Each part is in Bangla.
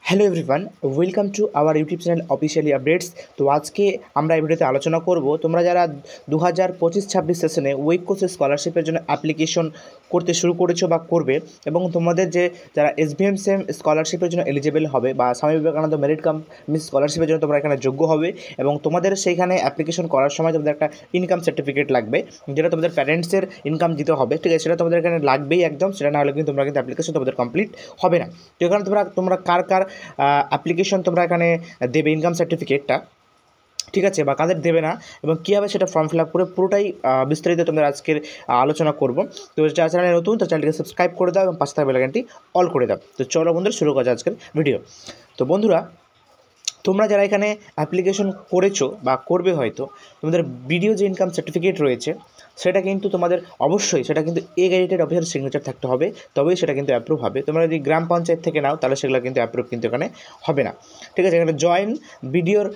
Hello everyone, welcome to our YouTube channel officially updates. তো আজকে আমরা এই ভিডিওতে আলোচনা করব তোমরা যারা 2025-26 সেশনে ঐক্য স্কলারশিপের জন্য অ্যাপ্লিকেশন করতে শুরু করেছো বা করবে, এবং তোমাদের যারা SBM সেম স্কলারশিপের জন্য এলিজিবল হবে বা Swami Vivekananda merit cum miss স্কলারশিপের জন্য তোমরা এখানে যোগ্য হবে, এবং তোমাদের সেইখানে অ্যাপ্লিকেশন করার সময় তোমাদের একটা ইনকাম সার্টিফিকেট লাগবে, যেটা তোমাদের প্যারেন্টসের ইনকাম দিতে হবে। ঠিক আছে, সেটা তোমাদের এখানে লাগবেই একদম, সেটা না হলে কিন্তু তোমরা কিন্তু অ্যাপ্লিকেশন তোমাদের কমপ্লিট হবে না। তো এখানে তোমরা কার অ্যাপ্লিকেশন তোমরা এখানে দেবে ইনকাম সার্টিফিকেটটা, ঠিক আছে, বা কাদের দেবে না এবং কীভাবে সেটা ফর্ম ফিল আপ করে পুরোটাই বিস্তারিত তোমাদের আজকের আলোচনা করব। তো যারা চ্যানেলে নতুন তার চ্যানেলটিকে সাবস্ক্রাইব করে দাও এবং পাশে থাকা বেল আইকনটি অল করে দাও। তো চলো বন্ধুরা, শুরু করা আজকের ভিডিও। তো বন্ধুরা, তোমরা যারা এখানে অ্যাপ্লিকেশন করেছো বা করবে, হয়তো তোমাদের ভিডিও যে ইনকাম সার্টিফিকেট রয়েছে সেটা কিন্তু তোমাদের অবশ্যই সেটা কিন্তু গেজেটেড অফিসার সিগনেচার থাকতে হবে, তবেই সেটা কিন্তু অ্যাপ্রুভ হবে। তোমরা যদি গ্রাম পঞ্চায়েত থেকে নাও তাহলে সেগুলো কিন্তু অ্যাপ্রুভ কিন্তু এখানে হবে না। ঠিক আছে, এখানে জয়েন্ট ভিডিওর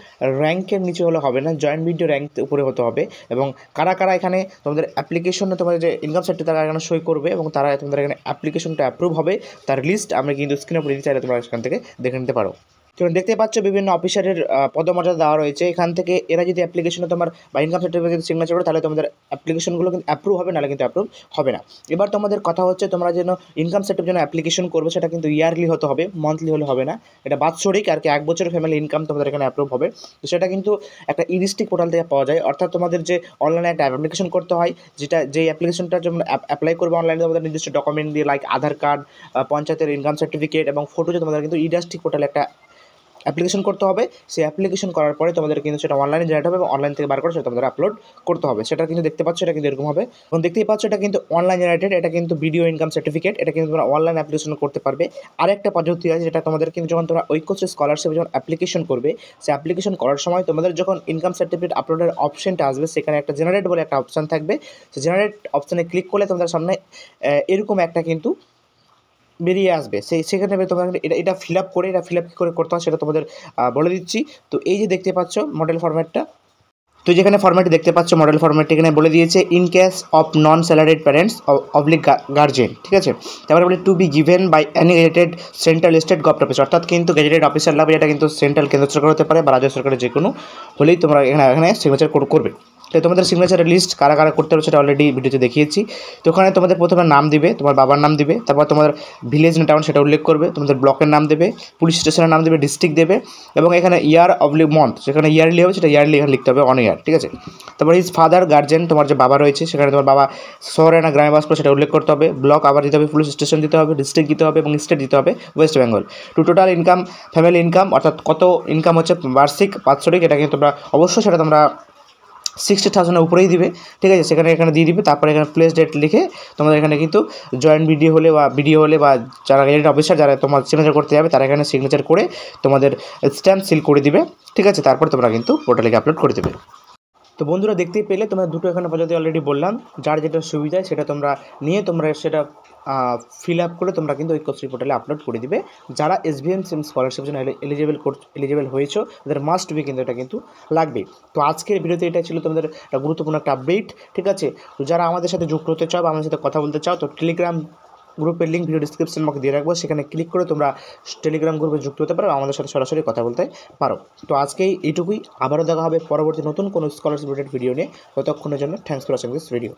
র্যাঙ্কের নিচে হলে হবে না, জয়েন্ট ভিডিও র্যাঙ্ক উপরে হতে হবে। এবং কারা কারা এখানে তোমাদের অ্যাপ্লিকেশনে তোমাদের যে ইনকাম সার্টিফিকেট তারা এখানে সই করবে এবং তারা তোমাদের এখানে অ্যাপ্লিকেশনটা অ্যাপ্রুভ হবে, তার লিস্ট আমরা কিন্তু স্ক্রিনে উপরে দিতে চাইলে তোমরা এখান থেকে দেখে নিতে পারো। তোমরা দেখতে পাচ্ছ বিভিন্ন অফিসারের পদমর্যাদা দেওয়া রয়েছে এখান থেকে। এরা যদি অ্যাপ্লিকেশনে তোমার বা ইনকাম সার্টিফিকেট যদি সিগনেচার করে তাহলে তোমাদের অ্যাপ্লিকেশনগুলো কিন্তু অ্যাপ্রুভ হবে, নাহলে কিন্তু অ্যাপ্রুভ হবে না। এবার তোমাদের কথা হচ্ছে, তোমরা যেন ইনকাম সার্টিফিকেট জন্য অ্যাপ্লিকেশন করবে সেটা কিন্তু ইয়ারলি হতে হবে, মান্থলি হলে হবে না। এটা বাৎসরিক আর কি, 1 বছরের ফ্যামিলি ইনকাম তোমাদের এখানে অ্যাপ্রুভ হবে। তো সেটা কিন্তু একটা ডিস্ট্রিক্ট পোর্টাল থেকে পাওয়া যায়, অর্থাৎ তোমাদের যে অনলাইনে একটা অ্যাপ্লিকেশন করতে হয়, যেই অ্যাপ্লিকেশনটা যেমন অ্যাপ্লাই করবে অনলাইনে, তোমাদের নির্দিষ্ট ডকুমেন্ট দিয়ে লাইক আধার কার্ড, পঞ্চায়েতের ইনকাম সার্টিফিকেট এবং ফটো যে তোমাদের কিন্তু ডিস্ট্রিক্ট পোর্টালে একটা অ্যাপ্লিকেশন করতে হবে। সেই অ্যাপ্লিকেশন করার পরে তোমাদের কিন্তু সেটা অনলাইনে জেনারেট হবে এবং অনলাইন থেকে বার করে সেটা তোমাদের আপলোড করতে হবে। সেটা কিন্তু দেখতে পাচ্ছ, এটা কিন্তু এরকম হবে এবং দেখতেই পাচ্ছ এটা কিন্তু অনলাইন জেনারেটেড, এটা কিন্তু ভিডিও ইনকাম সার্টিফিকেট, এটা কিন্তু তোমরা অনলাইন অ্যাপ্লিকেশন করতে পারবে। আরেকটা পদ্ধতি আছে যেটা তোমাদের কিন্তু যখন তোমরা ঐক্যশ্রী স্কলারশিপ যখন অ্যাপ্লিকেশন করবে, সেই অ্যাপ্লিকেশন করার সময় তোমাদের যখন ইনকাম সার্টিফিকেট আপলোডের অপশনটা আসবে, সেখানে একটা জেনারেট বলে একটা অপশান থাকবে। সেই জেনারেট অপশানে ক্লিক করলে তোমাদের সামনে এরকম একটা কিন্তু বেরিয়ে আসবে। সেখানে তোমরা এটা ফিল আপ কী করে করতে হয় সেটা তোমাদের বলে দিচ্ছি। তো এই যে দেখতে পাচ্ছ মডেল ফরম্যাটটা, তো যেখানে ফরম্যাটটি দেখতে পাচ্ছ মডেল ফরম্যাটটি এখানে বলে দিয়েছে in case of non salaried parents oblique guardian. ঠিক আছে, তারপরে বলে to be given by any gazetted central state government office, অর্থাৎ কিন্তু গেজেটেড অফিসার লাগবে, এটা কিন্তু সেন্ট্রাল কেন্দ্র সরকার হতে পারে বা রাজ্য সরকারের যে কোনো হলেই তোমরা এখানে সিগনেচার করবে। তো তোমাদের সিগনেচারের লিস্ট কারা কারা করতে হবে সেটা অলরেডি ভিডিওতে দেখিয়েছি। তো ওখানে তোমাদের প্রথমে নাম দিবে, তোমার বাবার নাম দিবে, তারপর তোমার ভিলেজ না টাউন সেটা উল্লেখ করবে, তোমাদের ব্লকের নাম দেবে, পুলিশ স্টেশনের নাম দেবে, ডিস্ট্রিক্ট দেবে এবং এখানে ইয়ার অবলিক মান্থ যেখানে ইয়ারলি হবে সেটা ইয়ারলি এখানে লিখতে হবে, 1 ইয়ার। ঠিক আছে, তারপর হিজ ফাদার গার্জেন, তোমার যে বাবা রয়েছে সেখানে তোমার বাবা শহরে না গ্রামে বাস করে সেটা উল্লেখ করতে হবে, ব্লক আবার দিতে হবে, পুলিশ স্টেশন দিতে হবে, ডিস্ট্রিক্ট দিতে হবে এবং স্টেট দিতে হবে West Bengal. Total income, family income অর্থাৎ কত ইনকাম হচ্ছে বার্ষিক বাৎসরিক, এটা কিন্তু তোমরা অবশ্যই সেটা তোমরা 60,000-এর উপরেই দিবে। ঠিক আছে, সেখানে এখানে দিয়ে দিবে। তারপরে এখানে প্লেস ডেট লিখে তোমাদের এখানে কিন্তু জয়েন্ট ভিডিও হলে বা যারা গেজেটেড অফিসার যারা তোমার সিগনেচার করতে যাবে তারা এখানে সিগনেচার করে তোমাদের স্ট্যাম্প সিল করে দিবে। ঠিক আছে, তারপর তোমরা কিন্তু পোর্টালে আপলোড করে দেবে। তো বন্ধুরা, দেখতেই পেলে তোমরা দুটো এখানে পদ্ধতি অলরেডি বললাম, যার যেটা সুবিধা সেটা তোমরা নিয়ে তোমরা সেটা ফিল আপ করে তোমরা কিন্তু ঐক্যশ্রী পোর্টালে আপলোড করে দিবে। যারা SBM সেম স্কলারশিপের জন্য এলিজিবল হয়েছো তাদের মাস্ট বি কিন্তু এটা কিন্তু লাগবে। তো আজকের ভিডিওতে এটা ছিল তোমাদের একটা গুরুত্বপূর্ণ একটা আপডেট। ঠিক আছে, তো যারা আমাদের সাথে যুক্ত হতে চাও বা আমাদের সাথে কথা বলতে চাও, তো টেলিগ্রাম গ্রুপের লিঙ্ক ভিডিও ডিসক্রিপশন বক্সে দিয়ে রাখবো, সেখানে ক্লিক করে তোমরা টেলিগ্রাম গ্রুপে যুক্ত হতে পারো, আমাদের সাথে সরাসরি কথা বলতে পারো। তো আজকেই এইটুকুই, আবারও দেখা হবে পরবর্তী নতুন কোনো স্কলারশিপ রিলেটেড ভিডিও নিয়ে। ততক্ষণের জন্য thanks for watching this video.